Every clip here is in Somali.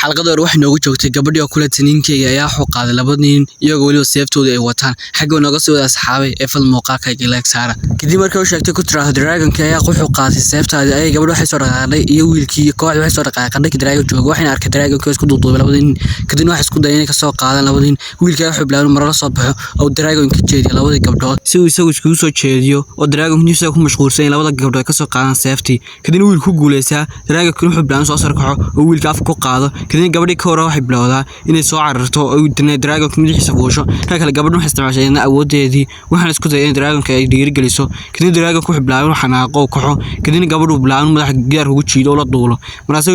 xalqada hore waxay noogu joogtay gabadhii oo kula taniinkeyga ayaa xuqaaday laba nin iyagoo waliba seeftooda ay wataan xagga nooga soo wada asxaabay ee fal muuqaalka Galaxy Sara kadib markii uu sheegtay ku tiraahdo Dragon-ka ayaa ku xuqaaday seeftaada ay gabadhu waxay soo dhaqaaqday iyo wiilkii kooxdu waxay soo dhaqaaqday Dragon jooga waxayna arkay Dragon-ka isku duuduubay labada nin kadib waxay isku dayeen inay ka soo qaadaan labada nin wiilka wuxuu bilaabay mar la soo baxo oo Dragon-ka jeediyo labada gabdhood si uu isagu isku soo jeediyo oo Dragon-kiisa ku mashquulsan in labada gabdhood ka soo qaadaan seeftii kadib wiilku guuleysaa Dragon-ka wuxuu bilaabay soo sarkaxo oo wiilka afka ku qaado kadib gabadhii ka hor waxay bilowdaa inay soo cararto oo Dragon-ka madaxiisa fuusho kale gabadhu waxay isticmaashay awoodeedii waxaan isku dayay in Dragon-ka ay dhiirigeliso kadib Dragon-ka wuxuu bilaabay xanaaqo kaxo kadib gabadhu bilaabay madaxa gidaar ugu jiido la duulo markaas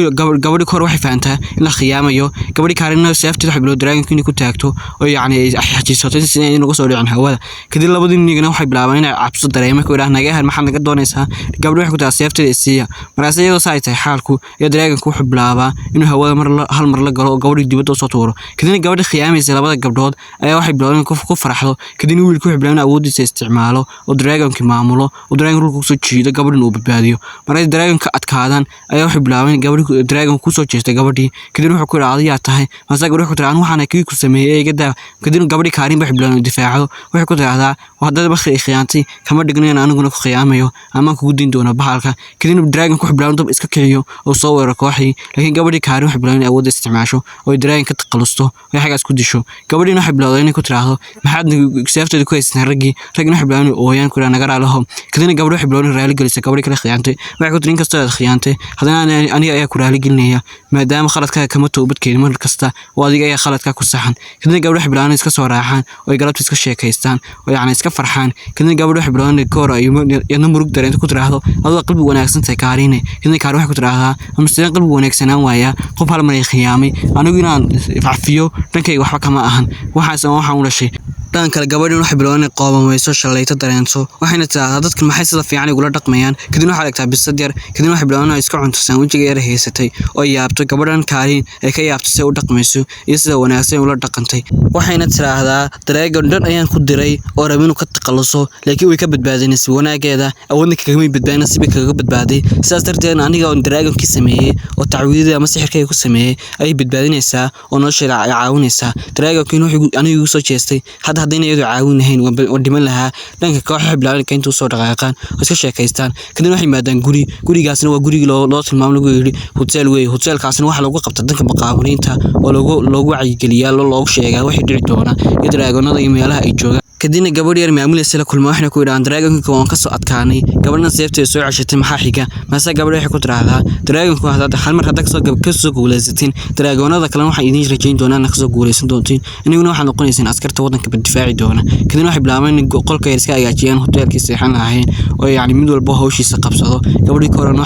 gabadhii ka hor waxay fahantaa in la khiyaamayo gabadhii kaarina seeftii waxay bilowday Dragon-ka inay ku taagto oo yacni ay xajiisato si ay uga soo dhicin hawada kadib labadii nigana waxay bilaabeen inay cabso dareemo ku yiraahdo naga hal maxaad naga doonaysaa gabadhu waxay ku taas seeftii isiya markaas iyadoo saaytay xaalku iyo Dragon-ka wuxuu bilaabaa inuu hawada hal mar la galo gabadhii dibadda soo tuuro kadib gabadhii khiyaamaysa labada gabdhood ayaa waxay bilaabeen ku faraxdo kadib wiilku wuxuu bilaabay awoodiisa isticmaalo oo Dragon-ka maamulo oo Dragon-ka ku soo jiido gabadhin uu badbaadiyo markay Dragon-ka adkaadaan ayaa waxay bilaabeen gabadhii Dragon-ka ku soo jeestay gabadhii kadib wuxuu ku yiraahday yaa tahay maasa gabadhii ku tiraahdo waxaan kii ku sameeyay iga daa kadib gabadhii kaarin waxay bilaabeen difaacdo waxay ku tiraahdaa wadada bakhi khiyaantay kama dhignayn aniguna ku khiyaamayo ama ku gudin doona bahalka kadib Dragon-ka wuxuu bilaabay dab iska kiciyo oo soo weeraro kooxii laakiin gabadhii kaarin waxay bilaabeen awood isticmaasho oo Dragon-ka taqalusto way xagaas ku disho gabadhii waxay bilaawday inay ku tiraahdo maxaad seefteeda ku haystaan ragina waxay bilaaween ooyaan ku naga raalaho kadib gabadhu waxay bilaaween raali gelisay gabadhii kale khiyaantay waxay ku tirin kasta khiyaantay hadana aniga ayaa ku raali gelinaya maadaama khaladka kama toobad keenin mar kasta oo adiga ayaa khaladka ku saxan kadib gabadhu waxay bilaaween iska soo raaxaan oo galabta iska sheekaystaan oo yacni iska farxaan kadib gabadhu waxay bilaaween koor ay iyadoo murug dareento ku tiraahdo adoo qalbi wanaagsan tahay kaarine kadib kaar waxay ku tiraahdaa amsterdam qalbi wanaagsanaan waaya qof hal mar ay khiyaamay anigu inaan fafiyo dhankayga waxba kama ahan waxaan u dhashay dhan kale gabadhan waxay bilaabeen qoobamayso shalayto dareento waxayna tiraahdaa dadka maxay sida fiican ugu la dhaqmayaan kadib waxay aragtaa bisad yar kadib waxay bilaabeen iska cunto sandwichiga yar haysatay oo yaabto gabadhan kaalin ay ka yaabto si u dhaqmayso iyo sida wanaagsan ula dhaqantay waxayna tiraahdaa Dragon dhan ayaan ku diray oo rabin ka taqaluso laakiin way ka badbaadinay si wanaageeda awoodna kaga badbaadinay si kaga badbaaday sidaas darteed aniga oo Dragon-ki sameeyay oo tacwiidada ama sixirkay ku sameeyay ay badbaadinaysaa oo nolosheeda ay caawinaysaa Dragon-ki wuxuu anigu soo jeestay hadayna iyadu caawinahayn oo dhiman lahaa dhanka kooxda bilaabay intuu soo dhaqaaqaan oo iska sheekaystaan kadib waxay maadaan gurigaasna waa gurigi loo tilmaamo lagu yiri hotelkaasna waxa lagu qabta danka maqaaburiinta oo loogu wacyigeliyaa loogu sheegaa wixii dhici doona iyo Dragon-nada iyo meelaha ay joogaan kadibna gabadh yar maamulaysa la kulmo waxna ku yiraahdaan Dragon-ka waan ka soo adkaanay gabadhna seefteeda soo cashatay maxaa xiga maasa gabadh waxay ku tiraahdaa Dragon-ka hal mar hadda soo guuleysatiin Dragon-nada kale waxay idin rajayn doonaan ka soo guuleysan doontiin inaguna waxaan noqonaysaan askarta wadanka difaaci doona kadibna waxay bilaabeen in qolka yar iska agaajiyaan hotelkii seexan lahayn oo yacni mid walba hawshiisa qabsado gabadhii korona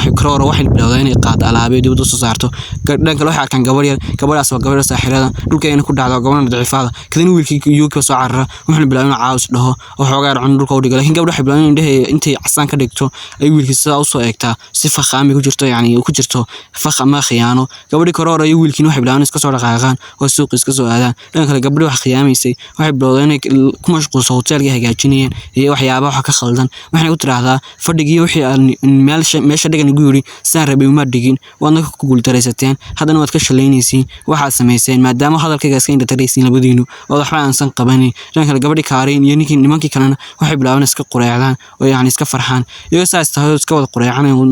waxay bilaawday inay qaad alaabeed dibadda soo saarto dhanka waxay arkaan gabadhaas waa gabadha saaxirada dhulkeena ku dhacdo gabadha daciifada kadibna wiilkii UK soo carara wuxuu bilaabay caawis dhaho oo xoogaa cun dhulka u dhigo laakiin gabadhu waxay bilaabeen intay casaan ka dhigto ay wiilkii sida u soo eegtaa si fakhami ku jirto yacni ku jirto fakh ama khiyaano gabadhii korora iyo wiilkii waxay bilaabeen iska soo dhaqaaqaan oo suuq iska soo aadaan dhanka kale gabadhu wax khiyaamaysay waxay bilaawday inay ku mashquulso hotelka hagaajinayeen iyo waxyaabaha wax ka khaldan waxay u tiraahdaa fadhigii wixii meesha dhigan ugu yiri saan rabay uma dhigin waadna ku guuldareysateen haddana waad ka shaleynaysiin waxaad samayseen maadaama hadalkayga iska indhataraysiin labadiinu oo waxba aansan qabanin dhanka kale gabadhii kaarin iyo nimankii kalena waxay bilaabeen iska qureecdaan oo yacni iska farxaan iyaga saas tahay iska wada qureecanayaan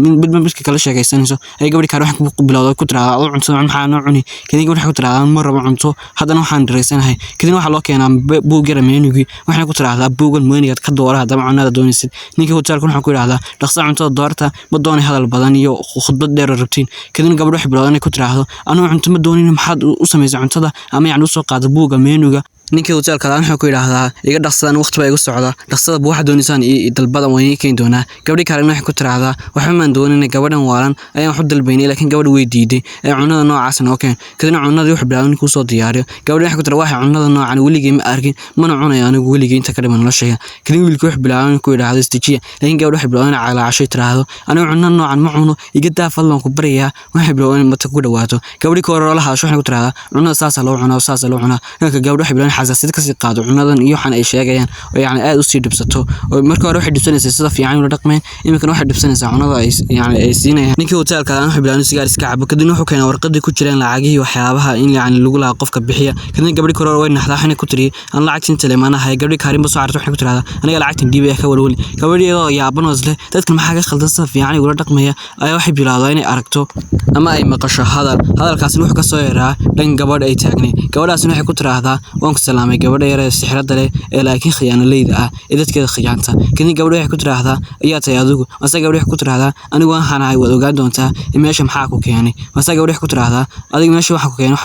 midka kala sheekaysanayso ay gabadhii kaar waxay ku bilowday ku tiraahdaa adoo cunto maxaa noo cuni kadib waxay ku tiraahdaa ma rabo cunto haddana waxaan dareysanahay kadib waxaa loo keenaa buug yar meenugii waxay ku tiraahdaa buugan meenigaad ka doora haddaba cunada doonaysid ninkii hotelka wuxuu ku yiraahdaa dhaqso cuntada doorta ma doonay hadal badan iyo khudbad dheer rabtiin kadib gabadhu waxay bilaawday inay ku tiraahdo anuu cunto ma doonin maxaad u samaysay cuntada ama yacni u soo qaada buuga meenuga ninkii hotelka wuxuu ku yiraahdaa iga dhaqsadaan waqti baa igu socda dhaqsada waxa doonaysan iyo dalbada waan keen doonaa gabadhii kale waxay ku tiraahdaa waxa ma doonayna gabadhan waalan ayaan wax dalbaynay laakiin gabadhu way diiday ee cunada noocaas noo keen kadibna cunadii wax bilaabay ku soo diyaariyo gabadhii waxay ku tiraahdaa waxa cunada noocan weligii ma arkin mana cunayo anigu weligii inta ka dhiman noloshayda kadib wiilkii wax bilaabay ku yiraahdaa istijiya laakiin gabadhu waxay bilaabay calaashay tiraahdo anigu cunada noocan ma cuno iga daa fadlan ku bariyaa waxay bilaabay mata ku dhawaato gabadhii koor la hadasho waxay ku tiraahdaa cunada saas loo cunaa gabadhu waxay bilaabay xasaasiyad ka sii qaado cunadan iyo waxan ay sheegayaan oo yani aad u sii dhibsato oo marka hore waxay dhibsanaysaa sida fiican ula dhaqmeen imikana waxay dhibsanaysaa cunada ay yani ay siinayaan ninkii hotelka aan wuxuu bilaabay sigaar iska cabo kadibna wuxuu keenay warqadii ku jireen lacagihii waxyaabaha in yani lagu lahaa qofka bixiya kadibna gabadhi kale way naxdaa waxayna ku tiri aan lacagtiin teleemaanahay gabadhi Kaarin ba soo cartay waxay ku tiraahdaa aniga lacagtan dhiibay ka walwali gabadhi oo yaaban wasle dadka maxaa ka khaldan sida fiican ula dhaqmaya ayaa waxay bilaawday inay aragto ama ay maqasho hadalkaasina wuxuu ka soo yeeraa dhan gabadh ay taagnay gabadhaasina waxay ku tiraahdaa waan ku salaamay gabadha yar ee sixirada leh ee laakiin khiyaanaleyda ah ee dadkeeda khiyaanta kadib gabadha waxay ku tiraahdaa ayaa tahay adigu mase gabadha waxay ku tiraahdaa anigu waan hanahay wad ogaan doontaa meesha maxaa ku keenay mase gabadha waxay ku tiraahdaa adiga meesha waxa ku keenay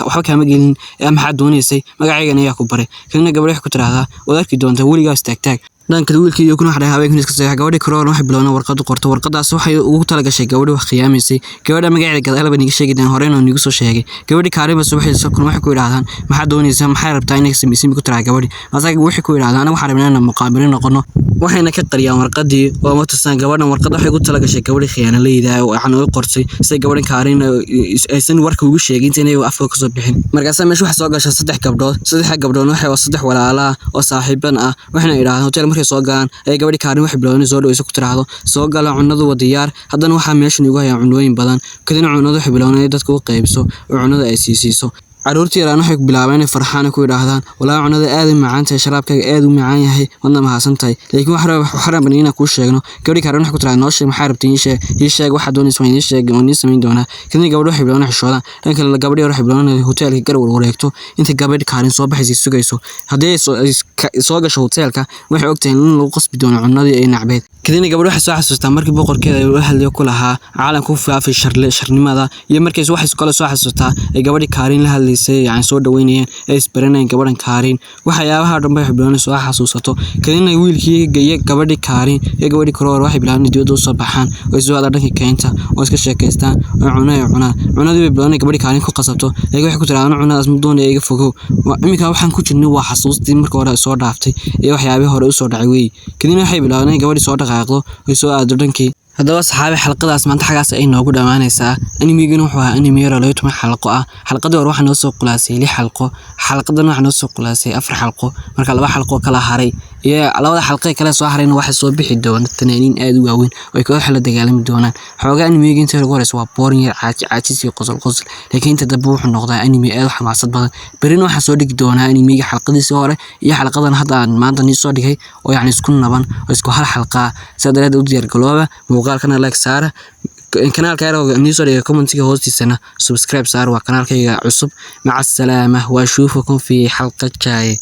waxba kaama gelin maxaa doonaysay magacayga ayaa ku baray kadib gabadha waxay ku tiraahdaa wad arki doontaa weligaas taag dhanka wiilkii iyo kuna xaday habeenkii iska saxay gabadhii Karoon waxay bilowna warqad u qorto warqadaas waxay ugu tala gashay gabadhii wax khiyaamaysay gabadha magaceeda gadaal baan iga sheegay horeen oo nigu soo sheegay gabadhii Kaarin ba subaxii soo kun waxay ku yiraahdaan maxaa doonaysaa maxay rabtaa inay sameeysiin ku tiraa gabadhii asaga waxay ku yiraahdaan anagu waxaan rabnaa inaan muqaabil noqono waxayna ka qariyaan warqadii oo ma tusaan gabadhan warqad waxay ugu tala gashay gabadhii khiyaanaleyda oo waxaan u qortay si gabadhan Kaarin aysan warka ugu sheegin inay afka ka soo bixin markaas meesha waxa soo gashay saddex gabdhood waxay saddex walaala oo saaxiiban ah waxayna yiraahdaan hotel markay soo galaan gabadhi Kaarin waxay bilowday soo dhawayso ku tiraahdo soo gala cunadu waa diyaar haddana waxa meesha ugu hayaan cunooyin badan kadibna cunadu waxay bilowday dadku u qaybso oo cunada ay siiso caruurtii yaraan waxay bilaabeen farxaan ku yiraahdaan walaa cunada aad u macaan tahay sharaabkaaga aad u macaan yahay wadna mahadsan tahay laakiin waxaan banina ku sheegno gabadhi Kaarin waxay ku tiraahdaa noo sheeg maxay rabtiin ii sheeg waxa doonayso in sheeg oo ni sameyn doona kadib gabadhu waxay bilowday xishoodan dhanka gabadhi waxay bilowday hotelka garwar wareegto inta gabadhi Kaarin soo baxaysay sugayso haddii soo gasho hotelka waxay ogtahay in lagu qasbi doono cunadii ay nacbeed kadibna gabadhu waxay soo xasuustaa markii boqorkeeda ay u hadlayo ku lahaa caalamku faafay sharnimada iyo markii waxay kala soo xasuustaa ay gabadhi Kaarin la يعني soo dhaweynayeen ay isbaranayeen gabadhan Kaarin waxyaabaha dhanba waxay bilaabeen soo xasuusato kadibna wiilkii geeyay gabadhi Kaarin ee gabadhi Karoor waxay bilaabeen dibadda soo baxaan oo soo wada dhanka keenta oo iska sheekaystaan oo cunadii bilaabeen gabadhi Kaarin ku qasabto ay waxay ku tiraahdaa cunadaas ma doonay iga fogow imika waxaan ku jirnay waa xasuustii markii hore soo dhaaftay iyo waxyaabihii hore u soo dhacay weey kadibna waxay bilaabeen gabadhi soo dhaqaaqdo oo soo aado dhankii haddaba saxaabi xalqadaas maanta xagaas ay noogu dhamaanaysaa animeegana wuxuu ahaa anime yar oo 12 xalqo ah xalqadii hore waxa noo soo qulaasay 6 xalqo xalqadan waxa noo soo qulaasay 4 xalqo marka 2 xalqo kala haray iyo labada xalqo kale soo harayna waxa soo bixi doona tanaanin aad u waaweyn oo koox la dagaalami doonaan xoogaa animeega inta lagu horeyso waa boring yar caajis iyo qosol laakiin inta dambe wuxuu noqdaa anime aad u xamaasad badan berina waxa soo dhigi doonaa animeega xalqadiisa hore iyo xalqadan hadda maanta ni soo dhigay oo yani isku naban oo isku hal xalqa saddeed u diyaar galooba muuqaalkana like saara kanaalka yar oo ni soo dhigay commentiga hoostiisana subscribe saar waa kanaalkayga cusub maca salaama wa shuufakum fi xalqa jaaye